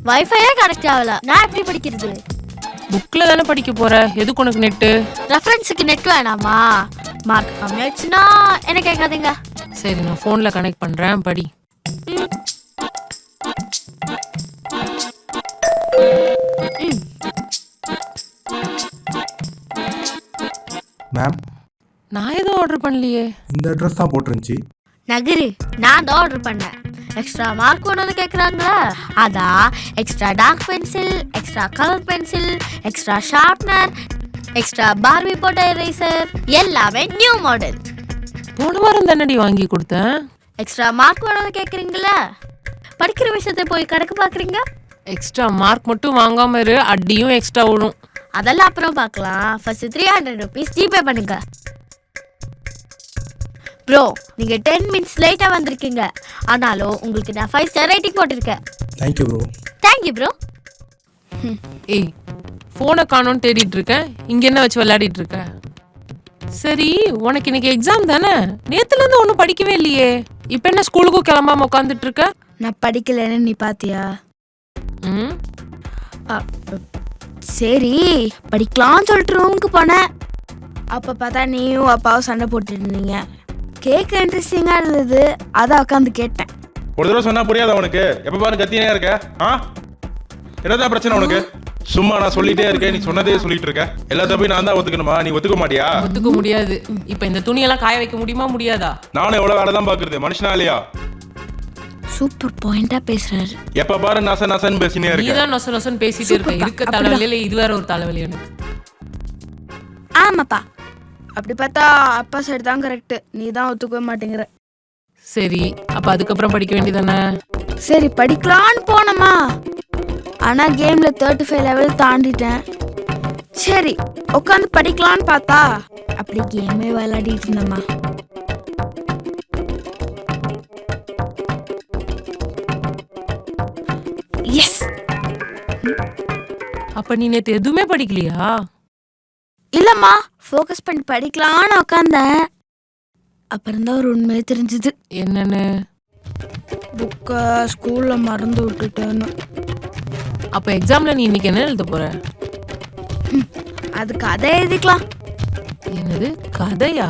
வைஃபையே connect ஆகல, நான் எப்படி படிக்கிறது? புக்ல தானே படிக்க போற, எதுக்கு உனக்கு நெட்டு? ரெஃபரன்ஸுக்கு நெட் வேணாமா? மார்க் கம்மியாச்சுன்னா என்ன கேட்காதீங்க. சரி, நான் ஃபோன்ல கனெக்ட் பண்றேன், படி. மேம், நான் எதுவும் ஆர்டர் பண்ணலையே. இந்த அட்ரஸ் தான் போட்டுருந்துச்சு. நகரு, நான் தான் ஆர்டர் பண்ணேன். எக்ஸ்ட்ரா மார்க் ஒன்று கேட்குறாங்களா? அதான் extra dark pencil, extra colour pencil, extra sharpener, extra Barbie போட்ட எரேசர், எல்லாமே நியூ மாடல். போன வாரம் தானடி வாங்கி கொடுத்தேன். எக்ஸ்ட்ரா மார்க் ஒன்று கேட்குறீங்களா? படிக்கிற விஷயத்தை போய் கணக்கு பார்க்குறீங்க. எக்ஸ்ட்ரா மார்க் மட்டும் வாங்காம இரு, அடியும் எக்ஸ்ட்ரா விடும். அதெல்லாம் அப்புறம் பார்க்கலாம். ஃபர்ஸ்ட் 300 rupees ஜிபே பண்ணுங்க. ப்ரோ, நீங்கள் 10 minutes லேட்டாக வந்திருக்கீங்க. ஆனாலும் உங்களுக்கு நான் 5 star ரேட்டிங் போட்டிருக்கேன். Thank you bro. Thank you bro. ஏய், ஃபோனை காணோன்னு தேடிட்டு இருக்கேன், இங்க என்ன வச்சு விளையாடிட்டு இருக்க? சரி, உனக்கு இன்னைக்கு எக்ஸாம் தானே? நேத்துல இருந்து ஒன்றும் படிக்கவே இல்லையே. இப்போ என்ன ஸ்கூலுக்கும் கிளம்பாம உட்காந்துட்டு இருக்க? நான் படிக்கலைன்னு நீ பாத்தியா? ம், சரி, படிக்கலாம்னு சொல்லிட்டு ரூமுக்கு போனேன். அப்போ பார்த்தா நீயும் அப்பாவும் சண்டை போட்டுட்டு இருந்தீங்க. கேட்க இன்ட்ரெஸ்டிங்காக இருந்தது, அதான் உட்காந்து கேட்டேன். ஒரு தடவை சொன்னா புரியாதா உனக்கு? எப்ப பாரு கத்தினே இருக்க. என்னதான் பிரச்சனை உனக்கு? சும்மா நான் சொல்லிட்டே இருக்கேன், நீ சொன்னதே சொல்லிட்டு இருக்க. எல்லாத்தையும் போய் நான் தான் ஒத்துக்கணுமா? நீ ஒத்துக்க மாட்டியா? ஒத்துக்க முடியாது. இப்போ இந்த துணியெல்லாம் காய வைக்க முடியுமா, முடியாதா? நானும் எவ்வளவு வேலை தான் பாக்குறது, மனுஷனா இல்லையா? சூப்பர் பாயிண்டா பேசுறாரு. எப்ப பாரு நச நசன்னு பேசினே இருக்க. நீதான் நொச நொசன்னு பேசிட்டே இருக்க. இருக்க தலைவலியில இது வேற ஒரு தலைவலி எனக்கு. ஆமாப்பா, அப்படி பார்த்தா அப்பா சைடு தான் கரெக்ட், நீ தான் ஒத்துக்கவே மாட்டேங்கிற. சரி, அப்ப அதுக்கப்புறம் படிக்க வேண்டியதானே? சரி, படிக்கலான்னு போனோமா, ஆனா கேம்ல 35 லெவல் தாண்டிட்டேன். சரி, உட்காந்து படிக்கலான்னு பார்த்தா அப்படி கேமே விளையாடிட்டு இருந்தம்மா. எஸ். அப்ப நீ நேத்து எதுவுமே படிக்கலையா? இல்லம்மா, ஃபோக்கஸ் பண்ணி படிக்கலான்னு உட்காந்தேன். அப்புறம் தான் ஒரு உண்மையே தெரிஞ்சது. என்னன்னு? புக்கை ஸ்கூல்ல மறந்து விட்டுட்டேன்னு. அப்ப எக்ஸாம்ல நீ இன்னைக்கு என்ன எழுத போற? அதுக்கு அதை எழுதிக்கலாம். என்னது, கதையா?